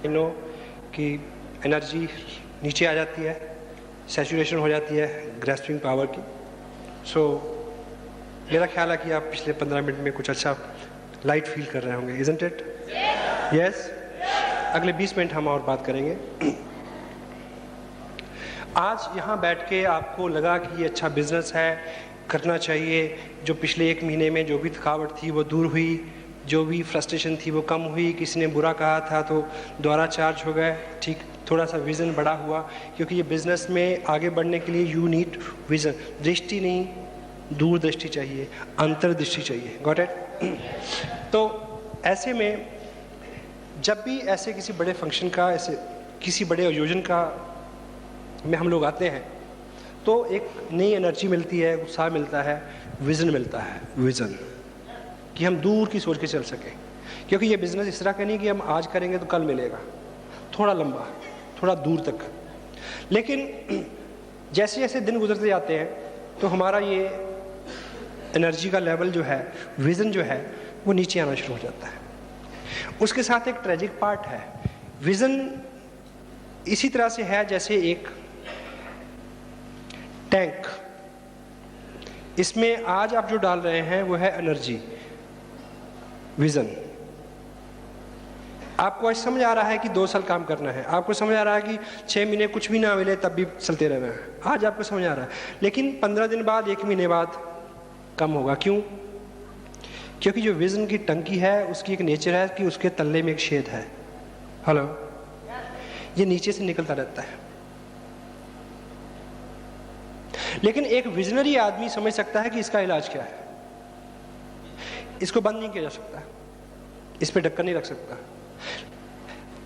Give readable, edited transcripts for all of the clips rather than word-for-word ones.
No कि energy नीचे आ जाती है, सैचुरेशन हो जाती है ग्रैस्पिंग पावर की। सो मेरा ख्याल है कि आप पिछले 15 मिनट में कुछ अच्छा लाइट फील कर रहे होंगे, इज़न्ट इट? यस। अगले 20 मिनट हम और बात करेंगे। आज यहाँ बैठ के आपको लगा कि ये अच्छा बिजनेस है, करना चाहिए, जो पिछले 1 महीने में जो भी थकावट थी वो दूर हुई, जो भी फ्रस्ट्रेशन थी वो कम हुई, किसी ने बुरा कहा था तो दोबारा चार्ज हो गए, ठीक, थोड़ा सा विज़न बड़ा हुआ, क्योंकि ये बिज़नेस में आगे बढ़ने के लिए यू नीड विज़न, दृष्टि नहीं, दूरदृष्टि चाहिए, अंतर्दृष्टि चाहिए। Got it? तो ऐसे में जब भी ऐसे किसी बड़े फंक्शन का, ऐसे किसी बड़े आयोजन का में हम लोग आते हैं तो एक नई एनर्जी मिलती है, उत्साह मिलता है, विज़न मिलता है, विज़न, कि हम दूर की सोच के चल सकें। क्योंकि ये बिज़नेस इस तरह का नहीं कि हम आज करेंगे तो कल मिलेगा, थोड़ा लंबा, थोड़ा दूर तक। लेकिन जैसे जैसे दिन गुजरते जाते हैं तो हमारा ये एनर्जी का लेवल जो है, विज़न जो है, वो नीचे आना शुरू हो जाता है। उसके साथ एक ट्रेजिक पार्ट है। विज़न इसी तरह से है जैसे एक टैंक, इसमें आज आप जो डाल रहे हैं वो है एनर्जी, विज़न। आपको आज समझ आ रहा है कि 2 साल काम करना है, आपको समझ आ रहा है कि 6 महीने कुछ भी ना मिले तब भी चलते रहना है, आज आपको समझ आ रहा है। लेकिन 15 दिन बाद, 1 महीने बाद कम होगा। क्यों? क्योंकि जो विज़न की टंकी है उसकी एक नेचर है कि उसके तल्ले में एक छेद है। हेलो, ये नीचे से निकलता रहता है। लेकिन एक विजनरी आदमी समझ सकता है कि इसका इलाज क्या है। इसको बंद नहीं किया जा सकता, इस पे ढक्कन नहीं रख सकता।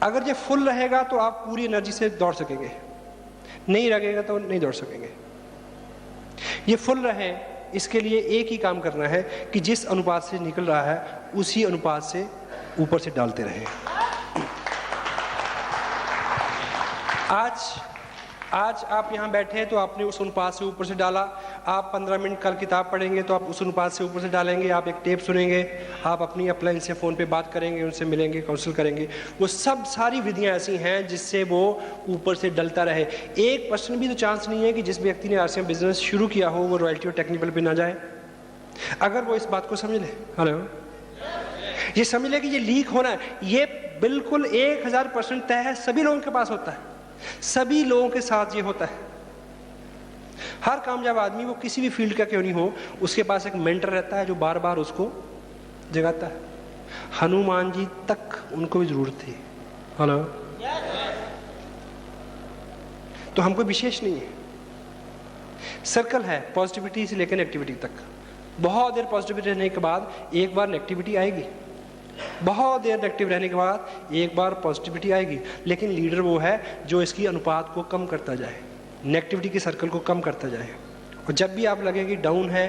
अगर ये फुल रहेगा तो आप पूरी एनर्जी से दौड़ सकेंगे, नहीं रहेगा तो नहीं दौड़ सकेंगे। ये फुल रहे, इसके लिए एक ही काम करना है कि जिस अनुपात से निकल रहा है उसी अनुपात से ऊपर से डालते रहें। आज आप यहाँ बैठे हैं तो आपने उस अनुपात से ऊपर से डाला। आप 15 मिनट कल किताब पढ़ेंगे तो आप उस अनुपात से ऊपर से डालेंगे। आप एक टेप सुनेंगे, आप अपनी अपलाइन से फ़ोन पे बात करेंगे, उनसे मिलेंगे, काउंसिल करेंगे। वो सब सारी विधियाँ ऐसी हैं जिससे वो ऊपर से डलता रहे। 1% भी तो चांस नहीं है कि जिस व्यक्ति ने आरसीएम बिजनेस शुरू किया हो वो रॉयल्टी और टेक्निकल पे ना जाए, अगर वो इस बात को समझ ले। हेलो, ये समझ ले कि ये लीक होना है, ये बिल्कुल 1000% तय है, सभी लोगों के पास होता है, सभी लोगों के साथ ये होता है। हर कामयाब आदमी, वो किसी भी फील्ड का क्यों नहीं हो, उसके पास एक मेंटर रहता है जो बार बार उसको जगाता है। हनुमान जी तक उनको भी जरूरत थी। हेलो, तो हमको विशेष नहीं है, सर्कल है पॉजिटिविटी से लेकर नेगेटिविटी तक। बहुत देर पॉजिटिविटी रहने के बाद एक बार नेगेटिविटी आएगी, बहुत देर नेगेटिव रहने के बाद एक बार पॉजिटिविटी आएगी। लेकिन लीडर वो है जो इसकी अनुपात को कम करता जाए, नेगेटिविटी के सर्कल को कम करता जाए। और जब भी आप लगे कि डाउन है,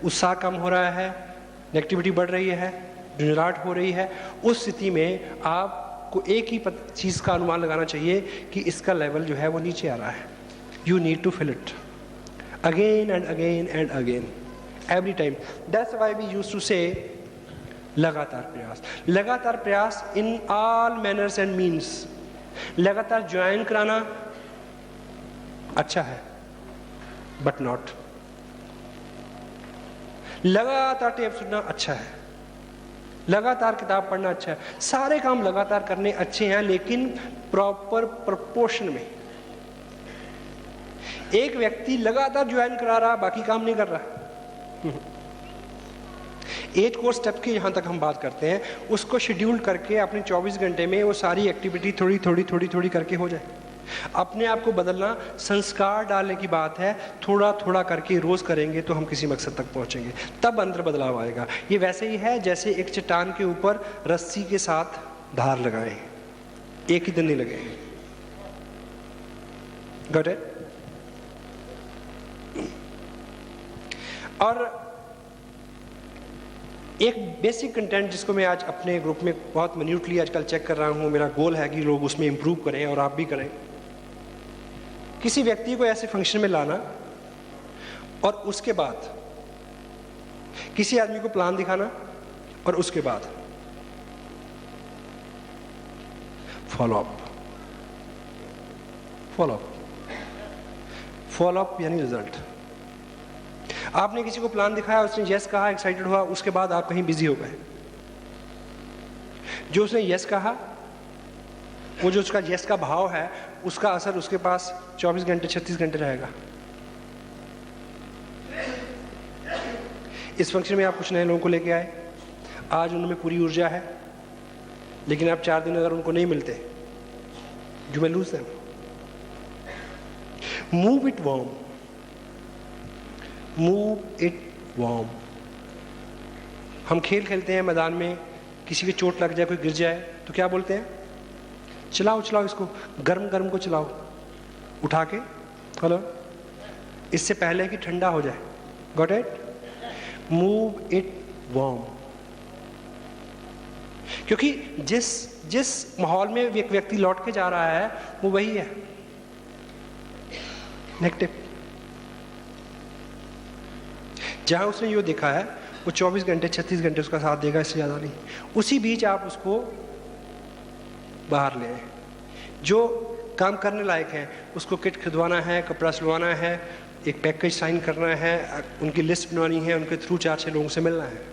उत्साह कम हो रहा है, नेगेटिविटी बढ़ रही है, झुंझलाहट हो रही है, उस स्थिति में आपको एक ही चीज़ का अनुमान लगाना चाहिए कि इसका लेवल जो है वो नीचे आ रहा है। You need to fill it again and again and again, every time. That's why we used to say लगातार प्रयास, लगातार प्रयास in all manners and means. लगातार ज्वाइन कराना अच्छा है बट नॉट, लगातार टेप सुनना अच्छा है, लगातार किताब पढ़ना अच्छा है, सारे काम लगातार करने अच्छे हैं, लेकिन प्रॉपर प्रपोर्शन में। एक व्यक्ति लगातार ज्वाइन करा रहा, बाकी काम नहीं कर रहा। 8 कोर्स स्टेप की यहाँ तक हम बात करते हैं, उसको शेड्यूल करके अपने 24 घंटे में वो सारी एक्टिविटी थोड़ी थोड़ी करके हो जाए। अपने आप को बदलना, संस्कार डालने की बात है। थोड़ा थोड़ा करके रोज़ करेंगे तो हम किसी मकसद तक पहुँचेंगे, तब अंदर बदलाव आएगा। ये वैसे ही है जैसे एक चट्टान के ऊपर रस्सी के साथ धार लगाएं, एक ही दिन नहीं लगेंगे। Got it? और एक बेसिक कंटेंट जिसको मैं आज अपने ग्रुप में बहुत मिन्यूटली आजकल चेक कर रहा हूँ, मेरा गोल है कि लोग उसमें इम्प्रूव करें और आप भी करें। किसी व्यक्ति को ऐसे फंक्शन में लाना और उसके बाद किसी आदमी को प्लान दिखाना और उसके बाद follow up. Follow up, follow up यानी रिजल्ट। आपने किसी को प्लान दिखाया, उसने यस कहा, एक्साइटेड हुआ, उसके बाद आप कहीं बिजी हो गए। जो उसने यस कहा, वो जो उसका यस का भाव है, उसका असर उसके पास 24 घंटे 36 घंटे रहेगा। इस फंक्शन में आप कुछ नए लोगों को लेके आए, आज उनमें पूरी ऊर्जा है, लेकिन आप 4 दिन अगर उनको नहीं मिलते, you will lose them. Move it warm, move it warm. हम खेल खेलते हैं मैदान में, किसी की चोट लग जाए, कोई गिर जाए, तो क्या बोलते हैं? चलाओ चलाओ इसको, गर्म गर्म को चलाओ उठा के। हेलो, इससे पहले कि ठंडा हो जाए। Got it? Move it warm. क्योंकि जिस माहौल में एक व्यक्ति लौट के जा रहा है, वो वही है नेगेटिव। जहां उसने ये देखा है, वो 24 घंटे 36 घंटे उसका साथ देगा, इससे ज्यादा नहीं। उसी बीच आप उसको बाहर ले आए। जो काम करने लायक है, उसको किट खरीदवाना है, कपड़ा सिलवाना है, एक पैकेज साइन करना है, उनकी लिस्ट बनवानी है, उनके थ्रू 4-6 लोगों से मिलना है।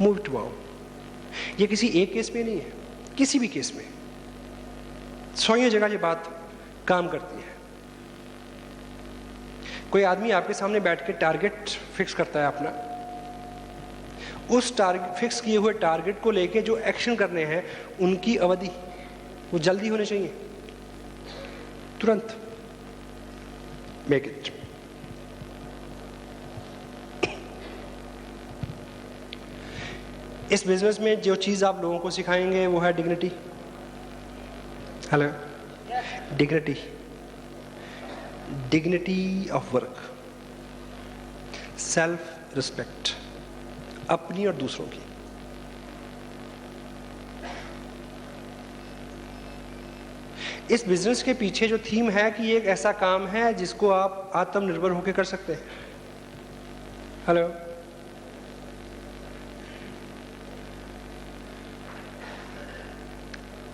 Move it wow. ये किसी एक केस में नहीं है, किसी भी केस में 100 जगह ये बात काम करती है। कोई आदमी आपके सामने बैठ के टारगेट फिक्स करता है अपना, उस टारगेट फिक्स किए हुए टारगेट को लेके जो एक्शन करने हैं, उनकी अवधि वो जल्दी होने चाहिए, तुरंत। Make it. इस बिजनेस में जो चीज आप लोगों को सिखाएंगे वो है dignity. Hello, dignity, dignity of work, self respect, अपनी और दूसरों की। इस बिजनेस के पीछे जो थीम है कि ये एक ऐसा काम है जिसको आप आत्मनिर्भर होकर कर सकते हैं। हेलो,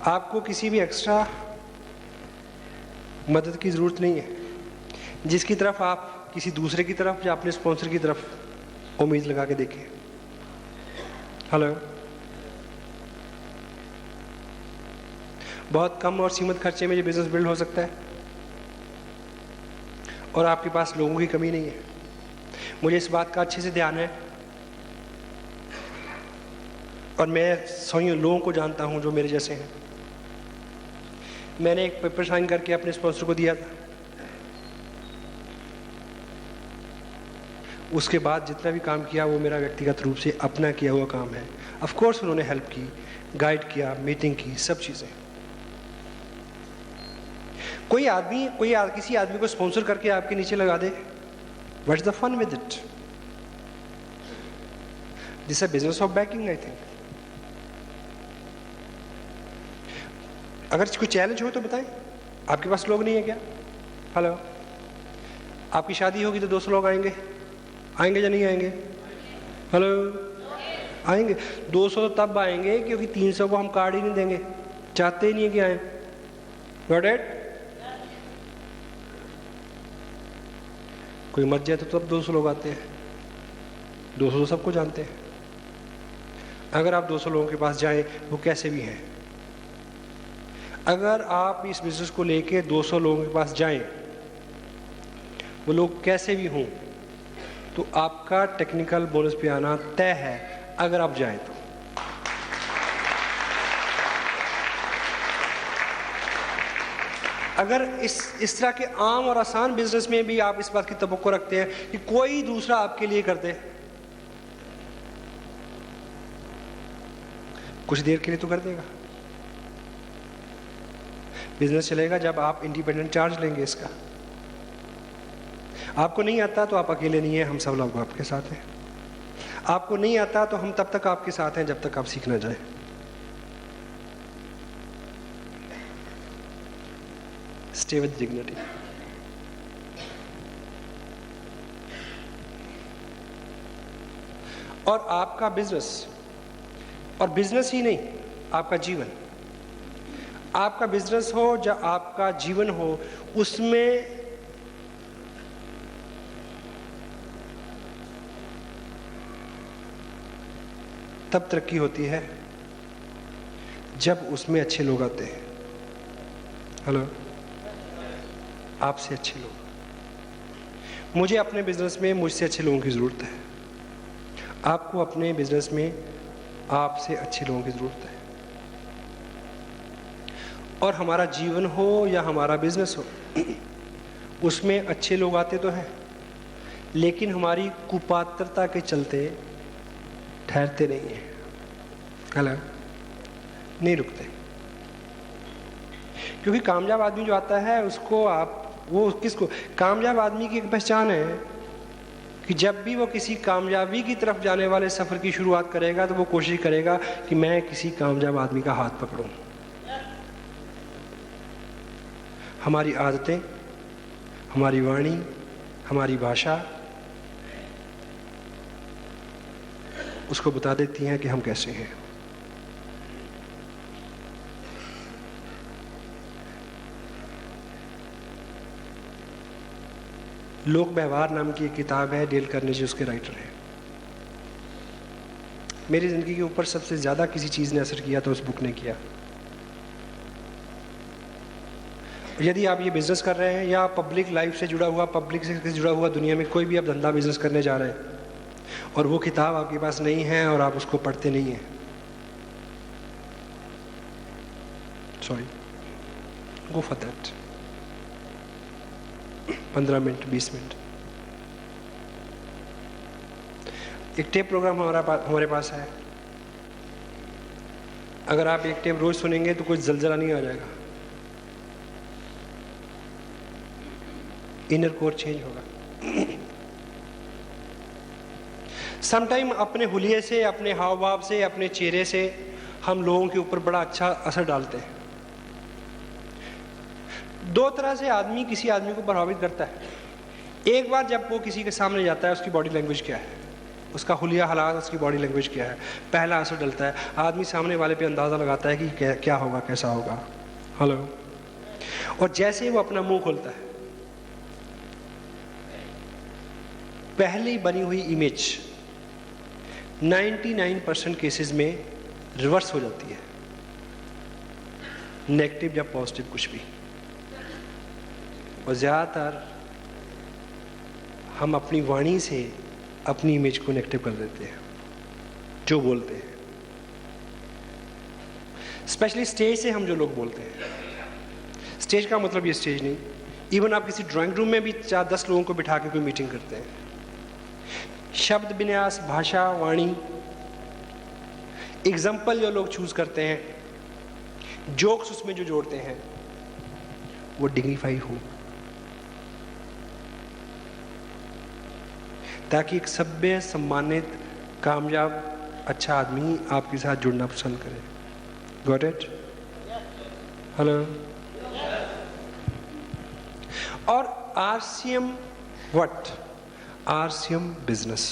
आपको किसी भी एक्स्ट्रा मदद की जरूरत नहीं है, जिसकी तरफ आप किसी दूसरे की तरफ या अपने स्पॉन्सर की तरफ उम्मीद लगा के देखें। हेलो, बहुत कम और सीमित खर्चे में ये बिजनेस बिल्ड हो सकता है और आपके पास लोगों की कमी नहीं है। मुझे इस बात का अच्छे से ध्यान है और मैं 100 लोगों को जानता हूं जो मेरे जैसे हैं। मैंने एक पेपर साइन करके अपने स्पॉन्सर को दिया था, उसके बाद जितना भी काम किया वो मेरा व्यक्तिगत रूप से अपना किया हुआ काम है। ऑफ कोर्स उन्होंने हेल्प की, गाइड किया, मीटिंग की, सब चीजें। किसी आदमी को स्पॉन्सर करके आपके नीचे लगा दे, what's the fun with it? This is business of backing, I think. अगर कोई चैलेंज हो तो बताएं। आपके पास लोग नहीं है क्या? हेलो, आपकी शादी होगी तो 200 लोग आएंगे, आएंगे या नहीं आएंगे? हेलो, आएंगे। 200 तो तब आएंगे क्योंकि 300 को हम कार्ड ही नहीं देंगे, चाहते ही नहीं है कि आए। Got it? कोई मर जाए तो तब 200 लोग आते हैं, 200 तो सबको जानते हैं। अगर आप 200 लोगों के पास जाएं, वो कैसे भी हैं, अगर आप इस बिजनेस को लेके 200 लोगों के पास जाएं, वो लोग कैसे भी हों, तो आपका टेक्निकल बोनस पे आना तय है, अगर आप जाएं तो। अगर इस तरह के आम और आसान बिजनेस में भी आप इस बात की तवक्को रखते हैं कि कोई दूसरा आपके लिए कर दे, कुछ देर के लिए तो कर देगा। बिजनेस चलेगा जब आप इंडिपेंडेंट चार्ज लेंगे इसका। आपको नहीं आता तो आप अकेले नहीं हैं, हम सब लोग आपके साथ हैं। आपको नहीं आता तो हम तब तक आपके साथ हैं जब तक आप सीख ना जाए। Stay with dignity. और आपका बिजनेस, और बिजनेस ही नहीं, आपका जीवन, आपका बिजनेस हो या आपका जीवन हो, उसमें तब तरक्की होती है जब उसमें अच्छे लोग आते हैं। हेलो, आपसे अच्छे लोग। मुझे अपने बिजनेस में मुझसे अच्छे लोगों की ज़रूरत है, आपको अपने बिजनेस में आपसे अच्छे लोगों की ज़रूरत है। और हमारा जीवन हो या हमारा बिजनेस हो, उसमें अच्छे लोग आते तो हैं, लेकिन हमारी कुपात्रता के चलते ठहरते नहीं हैं। हेलो, नहीं रुकते। क्योंकि कामयाब आदमी जो आता है उसको वो किसको, कामयाब आदमी की एक पहचान है कि जब भी वो किसी कामयाबी की तरफ जाने वाले सफ़र की शुरुआत करेगा तो वो कोशिश करेगा कि मैं किसी कामयाब आदमी का हाथ पकड़ूं। हमारी आदतें, हमारी वाणी, हमारी भाषा उसको बता देती हैं कि हम कैसे हैं। लोक व्यवहार नाम की एक किताब है, डेल कार्नेगी उसके राइटर हैं। मेरी ज़िंदगी के ऊपर सबसे ज़्यादा किसी चीज़ ने असर किया तो उस बुक ने किया। यदि आप ये बिज़नेस कर रहे हैं या पब्लिक लाइफ से जुड़ा हुआ, पब्लिक से जुड़ा हुआ दुनिया में कोई भी आप धंधा बिज़नेस करने जा रहे हैं और वो किताब आपके पास नहीं है और आप उसको पढ़ते नहीं हैं, sorry, go for that. 15 minute, 20 minute. एक टेप प्रोग्राम हमारे पास है। अगर आप एक टेप रोज सुनेंगे तो कोई जलजला नहीं आ जाएगा, इनर कोर चेंज होगा। समटाइम अपने हुलिये से, अपने हाव भाव से, अपने चेहरे से हम लोगों के ऊपर बड़ा अच्छा असर डालते हैं। दो तरह से आदमी किसी आदमी को प्रभावित करता है। एक बार जब वो किसी के सामने जाता है, उसकी बॉडी लैंग्वेज क्या है, उसका हुलिया हालात, उसकी बॉडी लैंग्वेज क्या है, पहला असर डलता है। आदमी सामने वाले पे अंदाज़ा लगाता है कि क्या होगा, कैसा होगा। हेलो, और जैसे ही वो अपना मुंह खोलता है, पहली बनी हुई इमेज 99% केसेस में रिवर्स हो जाती है, नेगेटिव या पॉजिटिव कुछ भी। और ज़्यादातर हम अपनी वाणी से अपनी इमेज को नेगेटिव कर देते हैं, जो बोलते हैं। स्पेशली स्टेज से हम जो लोग बोलते हैं, स्टेज का मतलब ये स्टेज नहीं, इवन आप किसी ड्राइंग रूम में भी 4-10 लोगों को बिठा के कोई मीटिंग करते हैं, शब्द विन्यास, भाषा, वाणी, एग्जाम्पल जो लोग चूज करते हैं, जोक्स उसमें जो जोड़ते हैं, वो डिग्निफाई हो, ताकि एक सभ्य, सम्मानित, कामयाब, अच्छा आदमी आपके साथ जुड़ना पसंद करे। Got it? हेलो। और RCM what? RCM business.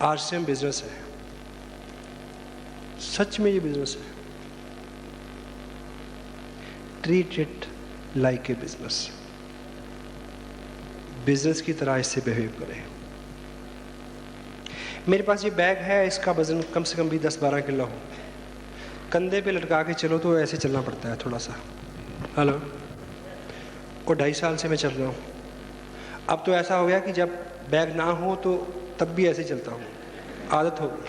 RCM business है, सच में ये बिजनेस है। Treat it like a business, business की तरह इससे बिहेव करें। मेरे पास ये बैग है, इसका वजन कम से कम भी 10-12 किलो हो, कंधे पे लटका के चलो तो ऐसे चलना पड़ता है थोड़ा सा। हेलो। और 2.5 साल से मैं चल रहा हूँ। अब तो ऐसा हो गया कि जब बैग ना हो तो तब भी ऐसे चलता हूँ, आदत हो गई।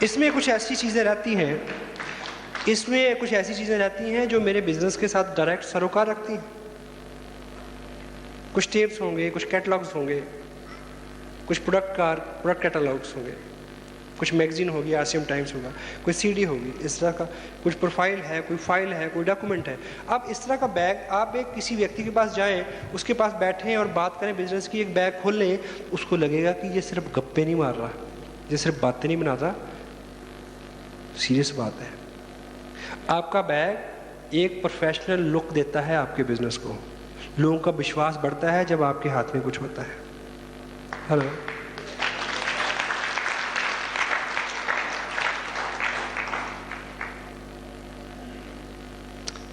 इसमें कुछ ऐसी चीज़ें रहती हैं, जो मेरे बिजनेस के साथ डायरेक्ट सरोकार रखती हैं। कुछ टेप्स होंगे, कुछ कैटलॉग्स होंगे, कुछ प्रोडक्ट कैटलॉग्स होंगे, कुछ मैगजीन होगी, RCM टाइम्स होगा, कोई CD होगी, इस तरह का कुछ प्रोफाइल है, कोई फाइल है, कोई डॉक्यूमेंट है। अब इस तरह का बैग आप एक किसी व्यक्ति के पास जाएं, उसके पास बैठें और बात करें बिजनेस की, एक बैग खोल लें, उसको लगेगा कि ये सिर्फ गप्पे नहीं मार रहा, ये सिर्फ बातें नहीं बनाता, सीरियस बात है। आपका बैग एक प्रोफेशनल लुक देता है आपके बिजनेस को। लोगों का विश्वास बढ़ता है जब आपके हाथ में कुछ होता है। Hello.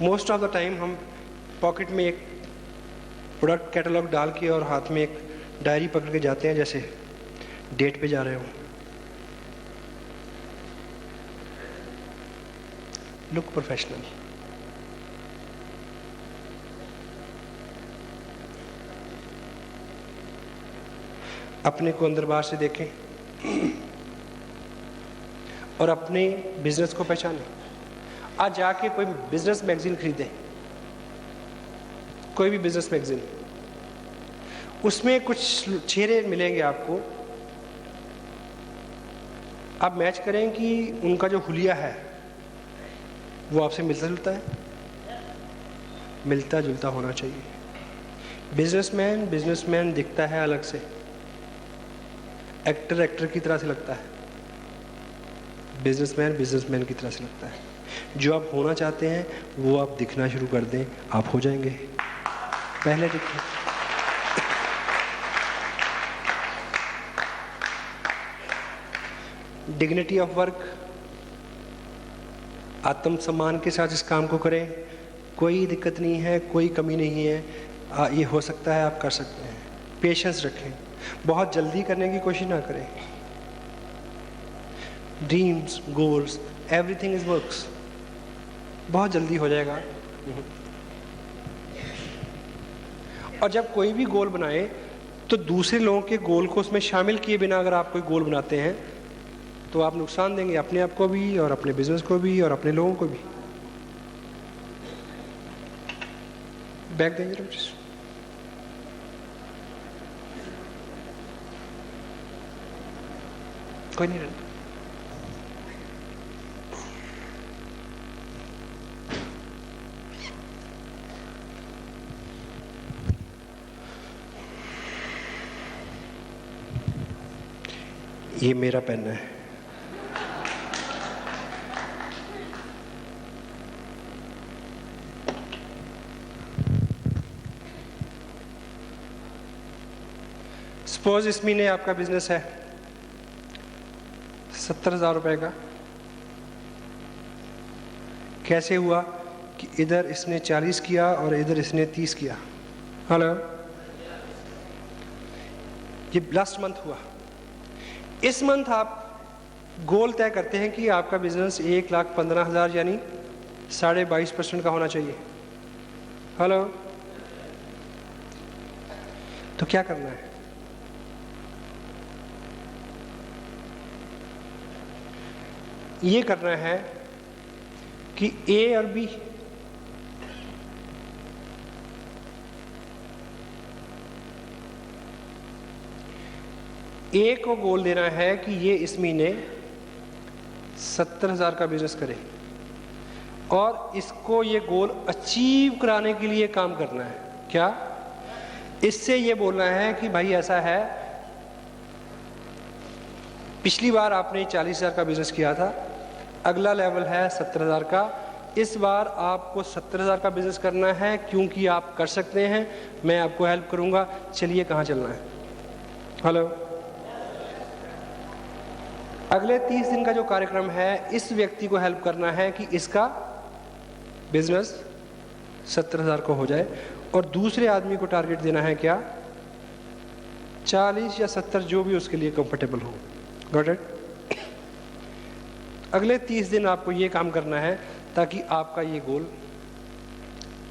Most of the time हम पॉकेट में एक प्रोडक्ट कैटलॉग डाल के और हाथ में एक डायरी पकड़ के जाते हैं, जैसे डेट पे जा रहे हो। Look professional. अपने को अंदर बाहर से देखें और अपने बिजनेस को पहचानें। आज जाके कोई बिजनेस मैगजीन खरीदें, कोई भी बिजनेस मैगजीन, उसमें कुछ चेहरे मिलेंगे आपको। आप मैच करें कि उनका जो हुलिया है वो आपसे मिलता जुलता है, मिलता जुलता होना चाहिए। बिजनेसमैन दिखता है अलग से, एक्टर की तरह से लगता है, बिजनेसमैन की तरह से लगता है। जो आप होना चाहते हैं वो आप दिखना शुरू कर दें, आप हो जाएंगे। पहले दिखें। डिग्निटी ऑफ वर्क, आत्मसम्मान के साथ इस काम को करें। कोई दिक्कत नहीं है, कोई कमी नहीं है, ये हो सकता है, आप कर सकते हैं। पेशेंस रखें, बहुत जल्दी करने की कोशिश ना करें। Dreams, goals, everything is works, बहुत जल्दी हो जाएगा। और जब कोई भी गोल बनाए तो दूसरे लोगों के गोल को उसमें शामिल किए बिना अगर आप कोई गोल बनाते हैं तो आप नुकसान देंगे अपने आप को भी और अपने बिजनेस को भी और अपने लोगों को भी। बैक देंगे प्लीज। कोई नहीं रहता। ये मेरा पेन है। सपोज इस महीने आपका बिजनेस है 70,000 रुपए का। कैसे हुआ कि इधर इसने 40 किया और इधर इसने 30 किया। हेलो, ये लास्ट मंथ हुआ। इस मंथ आप गोल तय करते हैं कि आपका बिजनेस 1,15,000 यानी 22.5% का होना चाहिए। हेलो, तो क्या करना है? ये करना है कि ए और बी ए को गोल देना है कि ये इस महीने 70,000 का बिजनेस करे और इसको ये गोल अचीव कराने के लिए काम करना है। क्या? इससे ये बोलना है कि भाई ऐसा है, पिछली बार आपने 40,000 का बिजनेस किया था, अगला लेवल है 70,000 का। इस बार आपको 70,000 का बिजनेस करना है क्योंकि आप कर सकते हैं, मैं आपको हेल्प करूंगा। चलिए कहाँ चलना है? हेलो, अगले 30 दिन का जो कार्यक्रम है, इस व्यक्ति को हेल्प करना है कि इसका बिजनेस 70,000 को हो जाए और दूसरे आदमी को टारगेट देना है क्या? 40 या 70, जो भी उसके लिए कंफर्टेबल हो। Got it? अगले 30 दिन आपको ये काम करना है ताकि आपका ये गोल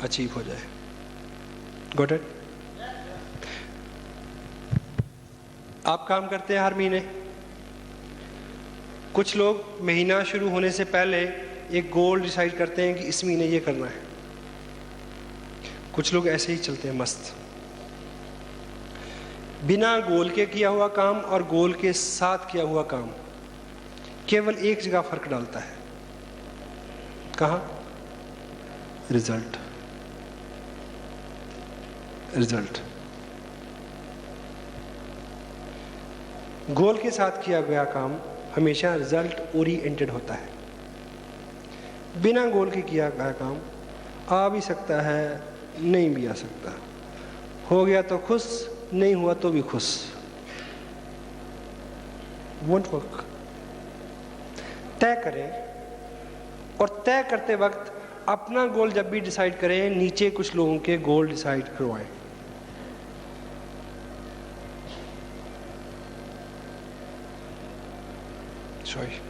अचीव हो जाए। Got it? आप काम करते हैं हर महीने। कुछ लोग महीना शुरू होने से पहले एक गोल डिसाइड करते हैं कि इस महीने ये करना है। कुछ लोग ऐसे ही चलते हैं मस्त, बिना गोल के किया हुआ काम और गोल के साथ किया हुआ काम केवल एक जगह फर्क डालता है। कहाँ? रिजल्ट। रिजल्ट। गोल के साथ किया गया काम हमेशा रिजल्ट ओरिएंटेड होता है। बिना गोल के किया गया काम आ भी सकता है, नहीं भी आ सकता। हो गया तो खुश, नहीं हुआ तो भी खुश। Won't work. तय करें और तय करते वक्त अपना गोल जब भी डिसाइड करें, नीचे कुछ लोगों के गोल डिसाइड करवाएं। Sorry,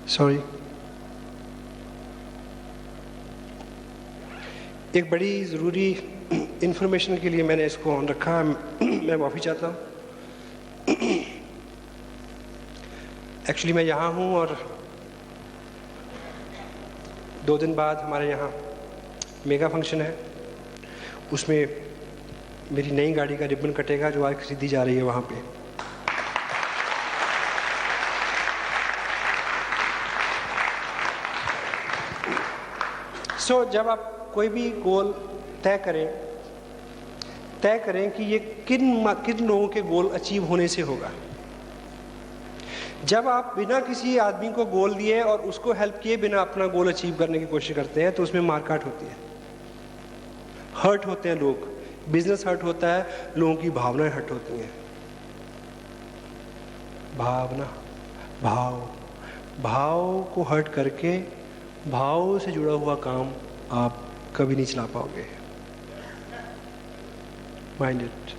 sorry. एक बड़ी ज़रूरी इंफॉर्मेशन के लिए मैंने इसको ऑन रखा। मैं माफ़ी चाहता हूँ। एक्चुअली मैं यहाँ हूँ और 2 दिन बाद हमारे यहाँ मेगा फंक्शन है। उसमें मेरी नई गाड़ी का रिबन कटेगा जो आज खरीदी जा रही है वहाँ पे। जब आप कोई भी गोल तय करें कि ये किन लोगों के गोल अचीव होने से होगा। जब आप बिना किसी आदमी को गोल दिए और उसको हेल्प किए बिना अपना गोल अचीव करने की कोशिश करते हैं तो उसमें मारकाट होती है, हर्ट होते हैं लोग, बिजनेस हर्ट होता है, लोगों की भावनाएं हर्ट होती हैं। भाव को हर्ट करके भाव से जुड़ा हुआ काम आप कभी नहीं चला पाओगे। Mind it.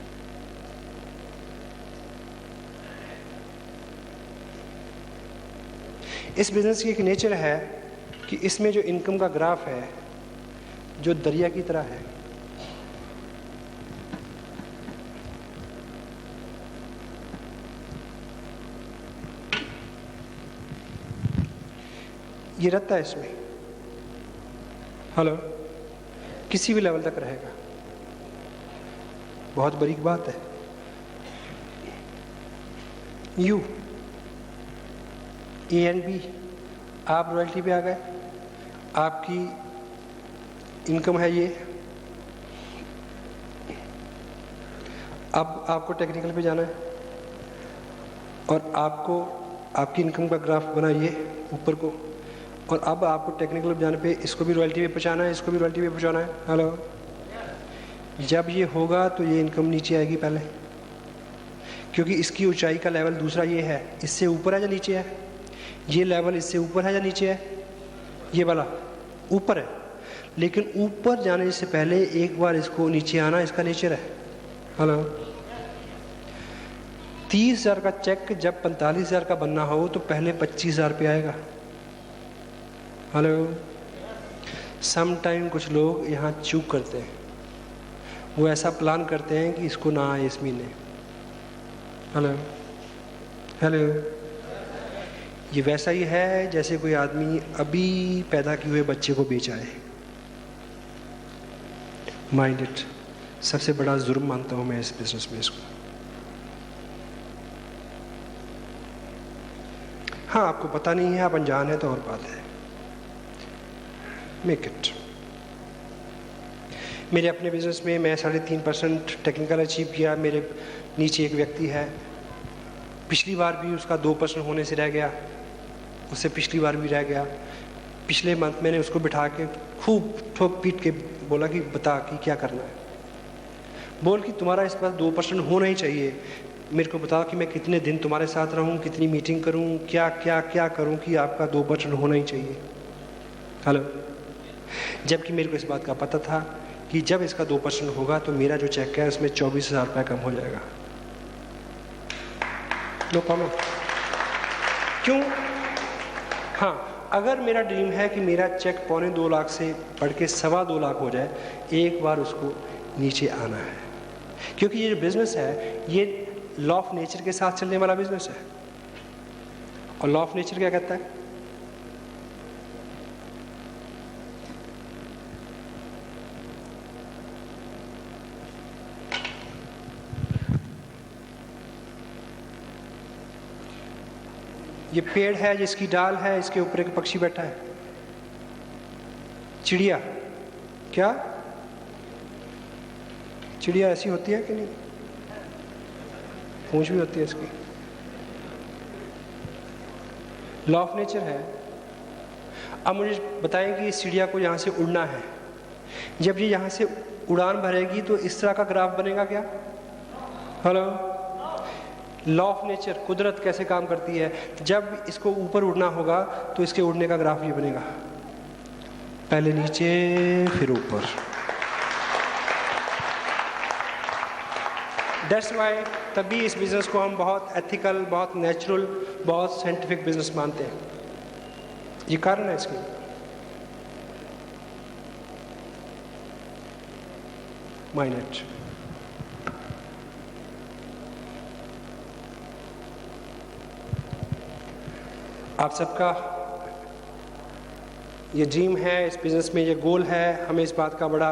इस बिजनेस की एक नेचर है कि इसमें जो इनकम का ग्राफ है जो दरिया की तरह है। ये रहता है इसमें, हेलो, किसी भी लेवल तक रहेगा। बहुत बारीक बात है। यू ए एंड बी, आप रॉयल्टी पे आ गए, आपकी इनकम है ये। अब आपको टेक्निकल पे जाना है और आपको आपकी इनकम का ग्राफ बना ये ऊपर को, और अब आपको टेक्निकल पे जाने पे इसको भी रॉयल्टी पे पहुंचाना है, इसको भी रॉयल्टी पे पहुंचाना है। हेलो, जब ये होगा तो ये इनकम नीचे आएगी पहले, क्योंकि इसकी ऊंचाई का लेवल दूसरा ये है। इससे ऊपर है या नीचे है? ये लेवल इससे ऊपर है या नीचे है? ये वाला ऊपर है, लेकिन ऊपर जाने से पहले एक बार इसको नीचे आना इसका नेचर है। हेलो, 30,000 का चेक जब 45,000 का बनना हो तो पहले 25,000 पे आएगा। हेलो, सम टाइम कुछ लोग यहाँ चूक करते हैं, वो ऐसा प्लान करते हैं कि इसको ना आए इस महीने। हेलो, ये वैसा ही है जैसे कोई आदमी अभी पैदा किए हुए बच्चे को बेच आए। Mind it. सबसे बड़ा जुर्म मानता हूँ मैं इस बिजनेस में इसको। हाँ, आपको पता नहीं है, आप अनजान है तो और बात है। Make it. मेरे अपने बिजनेस में मैं 3.5% टेक्निकल अचीव किया। मेरे नीचे एक व्यक्ति है, पिछली बार भी उसका 2% होने से रह गया, उससे पिछली बार भी रह गया। पिछले मंथ मैंने उसको बिठा के खूब ठोक पीट के बोला कि बता कि क्या करना है। बोल कि तुम्हारा इस बार 2% होना ही चाहिए। मेरे को बताओ कि मैं कितने दिन तुम्हारे साथ रहूं, कितनी मीटिंग करूं, क्या क्या क्या करूं कि आपका 2% होना ही चाहिए। हेलो, जबकि मेरे को इस बात का पता था कि जब इसका 2% होगा तो मेरा जो चेक है उसमें 24,000 रुपये कम हो जाएगा। No problem. क्यों? हाँ, अगर मेरा ड्रीम है कि मेरा चेक 2.25 लाख से बढ़ के 2.25 लाख हो जाए, एक बार उसको नीचे आना है। क्योंकि ये जो बिजनेस है ये लॉ ऑफ नेचर के साथ चलने वाला बिजनेस है। और लॉ ऑफ नेचर क्या कहता है? ये पेड़ है जिसकी डाल है, इसके ऊपर एक पक्षी बैठा है, चिड़िया। क्या चिड़िया ऐसी होती है कि नहीं? पूंछ भी होती है इसकी। लॉ ऑफ नेचर है। अब मुझे बताएं कि इस चिड़िया को यहाँ से उड़ना है, जब ये यहाँ से उड़ान भरेगी तो इस तरह का ग्राफ बनेगा क्या? हेलो, लॉ ऑफ नेचर, कुदरत कैसे काम करती है। जब इसको ऊपर उड़ना होगा तो इसके उड़ने का ग्राफ ये बनेगा, पहले नीचे फिर ऊपर। दैट्स वाई तभी इस बिज़नेस को हम बहुत एथिकल, बहुत नेचुरल, बहुत साइंटिफिक बिजनेस मानते हैं। ये कारण है इसकी। माइनेट आप सबका ये ड्रीम है, इस बिज़नेस में ये गोल है। हमें इस बात का बड़ा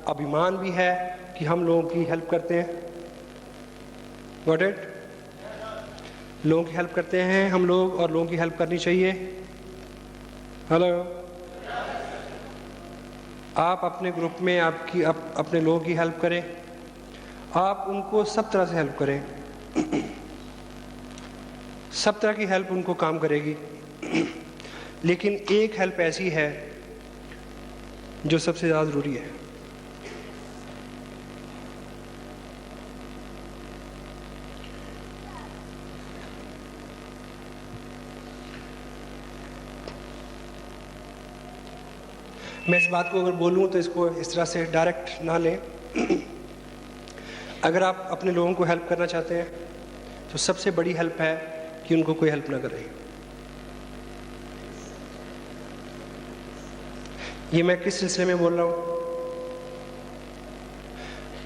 अभिमान भी है कि हम लोगों की हेल्प करते हैं। Got it? लोगों की हेल्प करते हैं हम लोग, और लोगों की हेल्प करनी चाहिए। हेलो, आप अपने ग्रुप में अपने लोगों की हेल्प करें, आप उनको सब तरह से हेल्प करें। सब तरह की हेल्प उनको काम करेगी, लेकिन एक हेल्प ऐसी है जो सबसे ज़्यादा ज़रूरी है। मैं इस बात को अगर बोलूँ तो इसको इस तरह से डायरेक्ट ना लें। अगर आप अपने लोगों को हेल्प करना चाहते हैं तो सबसे बड़ी हेल्प है कि उनको कोई हेल्प ना करे। ये मैं किस सिलसिले में बोल रहा हूँ?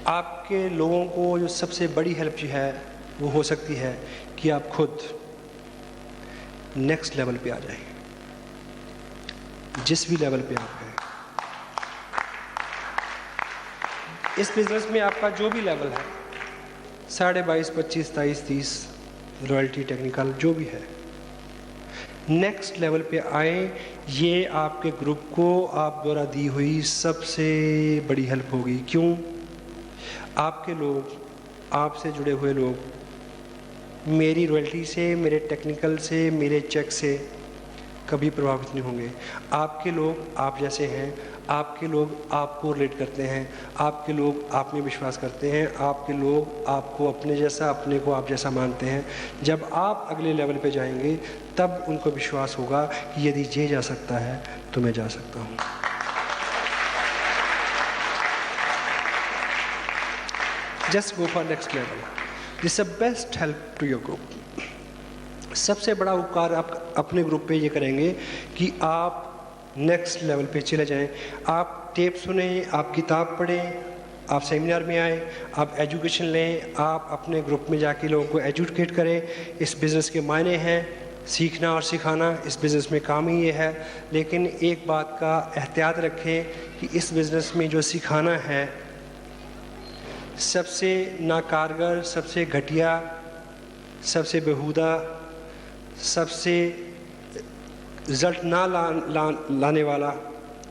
आपके लोगों को जो सबसे बड़ी हेल्प जो है वो हो सकती है कि आप खुद नेक्स्ट लेवल पे आ जाएं, जिस भी लेवल पे आप हैं। इस बिज़नेस में आपका जो भी लेवल है, 22.5, 25, 23, 30, रॉयल्टी, टेक्निकल, जो भी है, नेक्स्ट लेवल पे आए। ये आपके ग्रुप को आप द्वारा दी हुई सबसे बड़ी हेल्प होगी। क्यों? आपके लोग, आपसे जुड़े हुए लोग मेरी रॉयल्टी से, मेरे टेक्निकल से, मेरे चेक से कभी प्रभावित नहीं होंगे। आपके लोग आप जैसे हैं, आपके लोग आपको रिलेट करते हैं, आपके लोग आप में विश्वास करते हैं, आपके लोग आपको अपने जैसा, अपने को आप जैसा मानते हैं। जब आप अगले लेवल पे जाएंगे तब उनको विश्वास होगा कि यदि ये जा सकता है तो मैं जा सकता हूँ। Just go for next level. This is the best help to your group. सबसे बड़ा उपकार आप अपने ग्रुप पे ये करेंगे कि आप नेक्स्ट लेवल पे चले जाएं। आप टेप सुने, आप किताब पढ़ें, आप सेमिनार में आए, आप एजुकेशन लें, आप अपने ग्रुप में जाके लोगों को एजुकेट करें। इस बिज़नेस के मायने हैं सीखना और सिखाना, इस बिज़नेस में काम ही ये है। लेकिन एक बात का एहतियात रखें कि इस बिज़नेस में जो सिखाना है सबसे नाकारगर, सबसे घटिया, सबसे बेहुदा, सबसे रिज़ल्ट ना लाने वाला,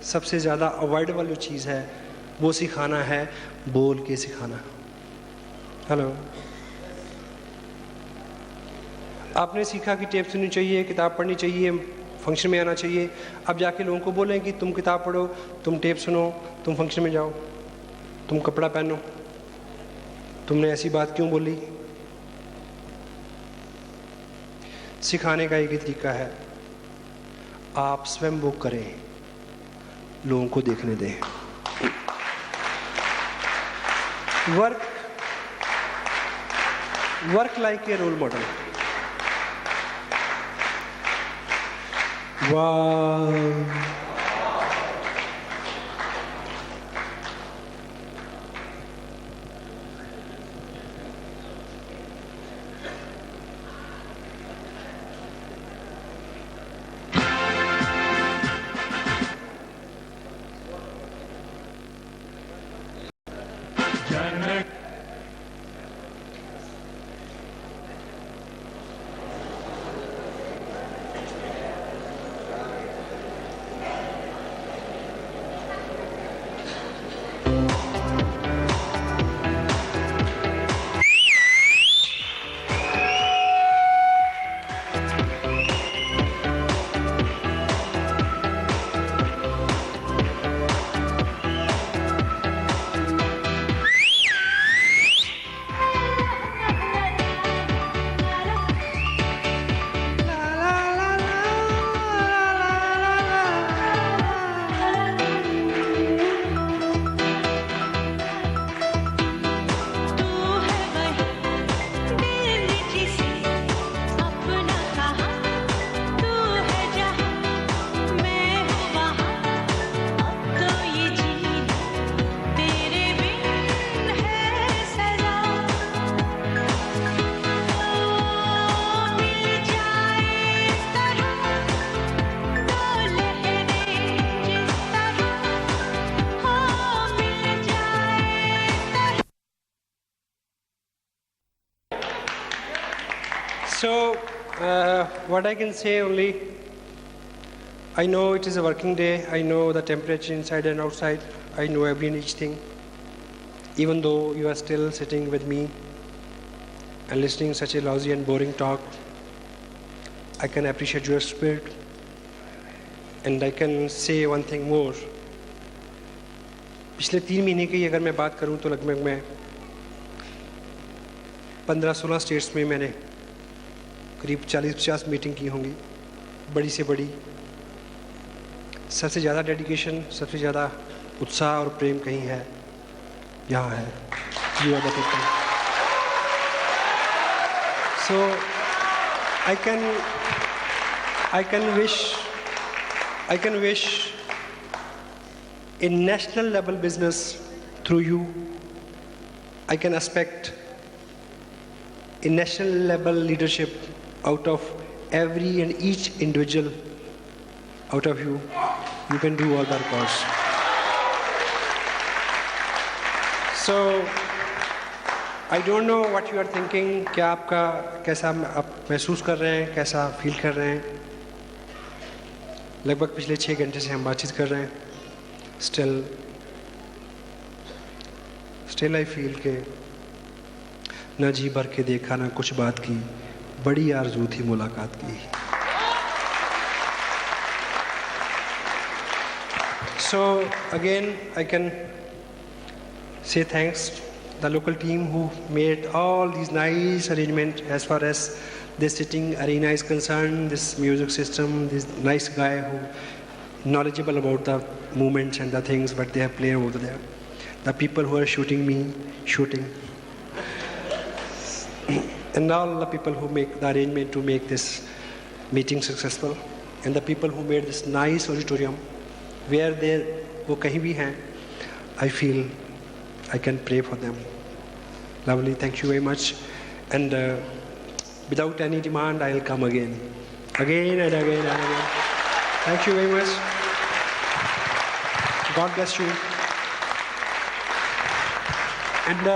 सबसे ज़्यादा अवॉइडेबल जो चीज़ है वो सिखाना है, बोल के सिखाना। हेलो, आपने सीखा कि टेप सुननी चाहिए, किताब पढ़नी चाहिए, फंक्शन में आना चाहिए। अब जाके लोगों को बोलें कि तुम किताब पढ़ो, तुम टेप सुनो, तुम फंक्शन में जाओ, तुम कपड़ा पहनो, तुमने ऐसी बात क्यों बोली? सिखाने का एक ही तरीका है, आप स्वयं वो करें, लोगों को देखने दें। Work like a role model. वाह, So, what I can say only, I know it is a working day. I know the temperature inside and outside. I know every and each thing. Even though you are still sitting with me and listening such a lousy and boring talk, I can appreciate your spirit. And I can say one thing more. पिछले 3 महीने की अगर मैं बात करूं तो लगभग मैं 15-16 स्टेट्स में मैंने करीब 40-50 मीटिंग की होंगी, बड़ी से बड़ी। सबसे ज़्यादा डेडिकेशन, सबसे ज़्यादा उत्साह और प्रेम कहीं है, यहाँ है। You are the people. So I can wish a national level business through you. I can expect a national level leadership out of every and each individual out of you. You can do all the records. So I don't know what you are thinking. क्या आपका कैसा आप महसूस कर रहे हैं, कैसा feel कर रहे हैं? लगभग पिछले 6 घंटे से हम बातचीत कर रहे हैं। Still I feel के न जी भर के देखा ना कुछ बात की, बड़ी आरज़ू थी मुलाकात की। So again I can say thanks to the local team who made all these nice arrangements as far as this sitting arena is concerned, this music system, this nice guy who knowledgeable about the movements and the things what they have played over there. The people who are shooting, and all the people who make the arrangement to make this meeting successful, and the people who made this nice auditorium, where they wo kahin bhi hain, I feel I can pray for them. Lovely, thank you very much. And without any demand, I'll come again and again and again. Thank you very much. God bless you. And